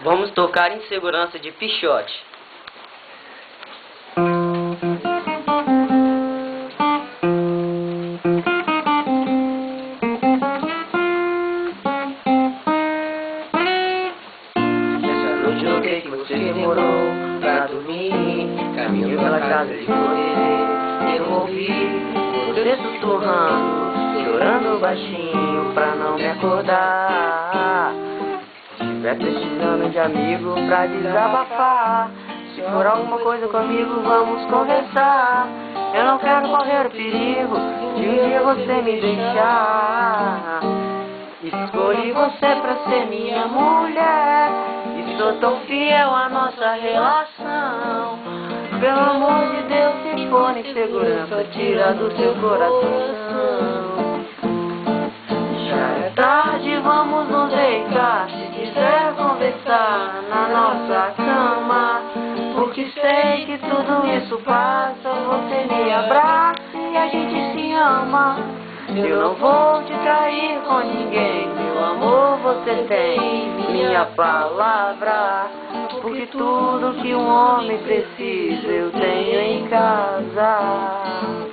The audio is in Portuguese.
Vamos tocar Insegurança de Pixote. Essa noite eu notei que você demorou pra dormir. Caminho pela casa de você, eu ouvi você sussurrando, chorando baixinho pra não me acordar. Se estiver precisando de amigo pra desabafar, se for alguma coisa comigo, vamos conversar. Eu não quero correr o perigo de um dia você me deixar. Escolhi você pra ser minha mulher e sou tão fiel à nossa relação. Pelo amor de Deus, se for insegurança, tira do seu coração. Já é tarde, vamos nos deitar. Se quiser conversar na nossa cama, porque sei que tudo isso passa. Você me abraça e a gente se ama. Eu não vou te trair com ninguém, meu amor, você tem minha palavra. Porque tudo que um homem precisa eu tenho em casa.